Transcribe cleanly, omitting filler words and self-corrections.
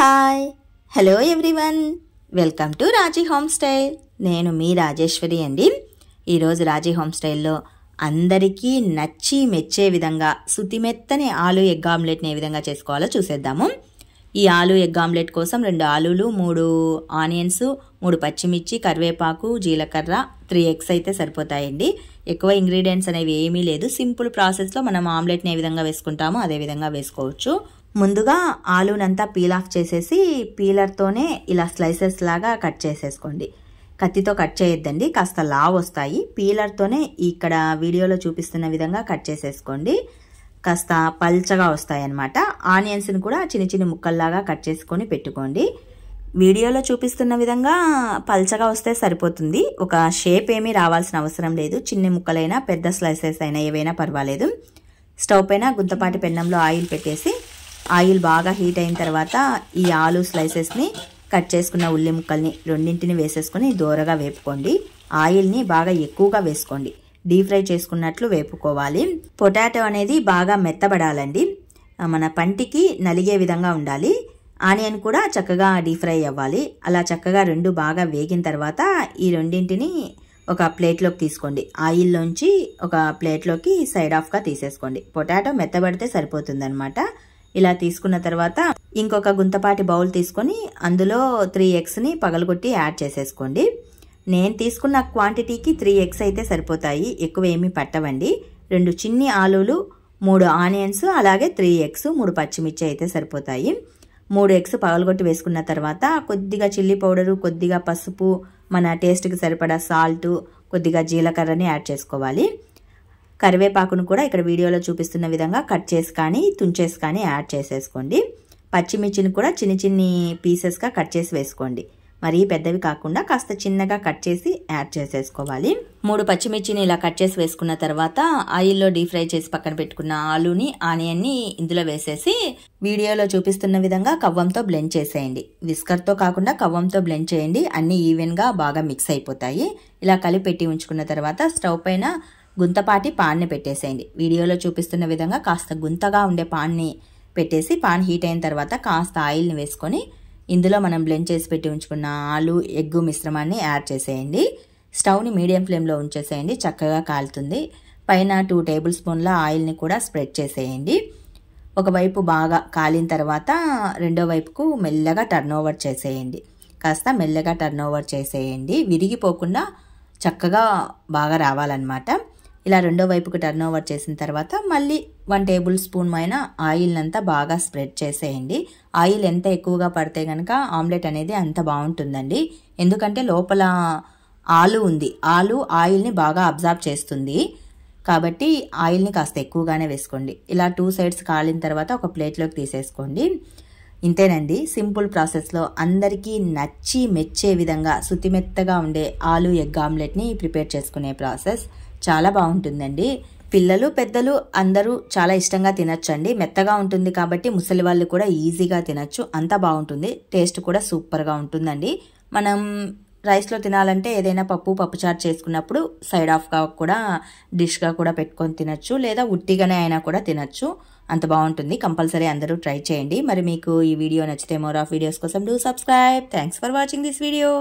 Hi hello everyone welcome to Raji home style. నేను మీ రాజేశ్వరి అండి. ఈరోజు రాజీ హోమ్ స్టైల్లో అందరికీ నచ్చి మెచ్చే విధంగా శుతిమెత్తని ఆలు ఎగ్ ఆమ్లెట్ని ఏ విధంగా చేసుకోవాలో చూసేద్దాము. ఈ ఆలు ఎగ్ ఆమ్లెట్ కోసం 2 ఆలులు, 3 ఆనియన్స్, 3 పచ్చిమిర్చి, కరివేపాకు, జీలకర్ర, 3 ఎగ్స్ అయితే సరిపోతాయండి. ఎక్కువ ఇంగ్రీడియంట్స్ అనేవి ఏమీ లేదు. సింపుల్ ప్రాసెస్లో మనం ఆమ్లెట్ని ఏ విధంగా వేసుకుంటామో అదే విధంగా వేసుకోవచ్చు. ముందుగా ఆలూనంతా పీల్ ఆఫ్ చేసేసి పీలర్తోనే ఇలా స్లైసెస్ లాగా కట్ చేసేసుకోండి. కత్తితో కట్ చేయొద్దండి, కాస్త లావ్ వస్తాయి. పీలర్తోనే ఇక్కడ వీడియోలో చూపిస్తున్న విధంగా కట్ చేసేసుకోండి. కాస్త పల్చగా వస్తాయి అన్నమాట. ఆనియన్స్ని కూడా చిన్న చిన్న ముక్కల్లాగా కట్ చేసుకొని పెట్టుకోండి. వీడియోలో చూపిస్తున్న విధంగా పల్చగా వస్తే సరిపోతుంది. ఒక షేప్ ఏమీ రావాల్సిన అవసరం లేదు. చిన్న ముక్కలైనా పెద్ద స్లైసెస్ అయినా ఏవైనా పర్వాలేదు. స్టవ్ పైన గుంతపాటి పెన్నంలో ఆయిల్ పెట్టేసి ఆయిల్ బాగా హీట్ అయిన తర్వాత ఈ ఆలు స్లైసెస్ని కట్ చేసుకున్న ఉల్లి ముక్కల్ని రెండింటిని వేసేసుకొని దోరగా వేపుకోండి. ఆయిల్ని బాగా ఎక్కువగా వేసుకోండి. డీప్ ఫ్రై చేసుకున్నట్లు వేపుకోవాలి. పొటాటో అనేది బాగా మెత్తబడాలండి. మన పంటికి నలిగే విధంగా ఉండాలి. ఆనియన్ కూడా చక్కగా డీప్ ఫ్రై అవ్వాలి. అలా చక్కగా 2 బాగా వేగిన తర్వాత ఈ రెండింటిని ఒక ప్లేట్లోకి తీసుకోండి. ఆయిల్లోంచి ఒక ప్లేట్లోకి సైడ్ ఆఫ్గా తీసేసుకోండి. పొటాటో మెత్తబడితే సరిపోతుంది అనమాట. ఇలా తీసుకున్న తర్వాత ఇంకొక గుంతపాటి బౌల్ తీసుకొని అందులో 3 ఎగ్స్ని పగలగొట్టి యాడ్ చేసేసుకోండి. నేను తీసుకున్న క్వాంటిటీకి 3 ఎగ్స్ అయితే సరిపోతాయి, ఎక్కువ ఏమీ పట్టవండి. 2 చిన్ని ఆలులు, 3 ఆనియన్స్, అలాగే 3 ఎగ్స్, 3 పచ్చిమిర్చి అయితే సరిపోతాయి. 3 ఎగ్స్ పగలగొట్టి వేసుకున్న తర్వాత కొద్దిగా చిల్లీ పౌడరు, కొద్దిగా పసుపు, మన టేస్ట్కి సరిపడా సాల్ట్, కొద్దిగా జీలకర్రని యాడ్ చేసుకోవాలి. కరివేపాకును కూడా ఇక్కడ వీడియోలో చూపిస్తున్న విధంగా కట్ చేసి కానీ తుంచేసి కానీ యాడ్ చేసేసుకోండి. పచ్చిమిర్చిని కూడా చిన్ని చిన్ని పీసెస్గా కట్ చేసి వేసుకోండి. మరీ పెద్దవి కాకుండా కాస్త చిన్నగా కట్ చేసి యాడ్ చేసేసుకోవాలి. 3 పచ్చిమిర్చిని ఇలా కట్ చేసి వేసుకున్న తర్వాత ఆయిల్లో డీప్ ఫ్రై చేసి పక్కన పెట్టుకున్న ఆలుని, ఆనియన్ని ఇందులో వేసేసి వీడియోలో చూపిస్తున్న విధంగా కవ్వంతో బ్లెండ్ చేసేయండి. విస్కర్తో కాకుండా కవ్వంతో బ్లెండ్ చేయండి. అన్నీ ఈవెన్గా బాగా మిక్స్ అయిపోతాయి. ఇలా కలిపెట్టి ఉంచుకున్న తర్వాత స్టవ్ పైన గుంతపాటి పాన్ని పెట్టేసేయండి. వీడియోలో చూపిస్తున్న విధంగా కాస్త గుంతగా ఉండే పాన్ని పెట్టేసి పాన్ హీట్ అయిన తర్వాత కాస్త ఆయిల్ని వేసుకొని ఇందులో మనం బ్లెండ్ చేసి పెట్టి ఉంచుకున్న ఆలు ఎగ్గు మిశ్రమాన్ని యాడ్ చేసేయండి. స్టవ్ని మీడియం ఫ్లేమ్లో ఉంచేసేయండి. చక్కగా కాలుతుంది. పైన 2 టేబుల్ స్పూన్ల ఆయిల్ని కూడా స్ప్రెడ్ చేసేయండి. ఒకవైపు బాగా కాలిన తర్వాత రెండో వైపుకు మెల్లగా టర్న్ ఓవర్ చేసేయండి. కాస్త మెల్లగా టర్న్ ఓవర్ చేసేయండి. విరిగిపోకుండా చక్కగా బాగా రావాలన్నమాట. ఇలా రెండో వైపుకు టర్న్ ఓవర్ చేసిన తర్వాత మళ్ళీ 1 టేబుల్ స్పూన్ పైన ఆయిల్ అంతా బాగా స్ప్రెడ్ చేసేయండి. ఆయిల్ ఎంత ఎక్కువగా పడితే కనుక ఆమ్లెట్ అనేది అంత బాగుంటుందండి. ఎందుకంటే లోపల ఆలు ఉంది. ఆలు ఆయిల్ని బాగా అబ్జార్బ్ చేస్తుంది. కాబట్టి ఆయిల్ని కాస్త ఎక్కువగానే వేసుకోండి. ఇలా 2 సైడ్స్ కాలిన తర్వాత ఒక ప్లేట్లోకి తీసేసుకోండి. ఇంతేనండి, సింపుల్ ప్రాసెస్లో అందరికీ నచ్చి మెచ్చే విధంగా శుతిమెత్తగా ఉండే ఆలు ఎగ్ ఆమ్లెట్ని ప్రిపేర్ చేసుకునే ప్రాసెస్ చాలా బాగుంటుందండి. పిల్లలు, పెద్దలు అందరూ చాలా ఇష్టంగా తినచ్చండి. మెత్తగా ఉంటుంది కాబట్టి ముసలి వాళ్ళు కూడా ఈజీగా తినచ్చు. అంత బాగుంటుంది. టేస్ట్ కూడా సూపర్గా ఉంటుందండి. మనం రైస్లో తినాలంటే ఏదైనా పప్పుచారు చేసుకున్నప్పుడు సైడ్ ఆఫ్గా కూడా డిష్గా కూడా పెట్టుకొని తినచ్చు, లేదా ఉట్టిగానే అయినా కూడా తినచ్చు. అంత బాగుంటుంది. కంపల్సరీ అందరూ ట్రై చేయండి. మరి మీకు ఈ వీడియో నచ్చితే మోర్ ఆఫ్ వీడియోస్ కోసం do subscribe. Thanks for watching this video.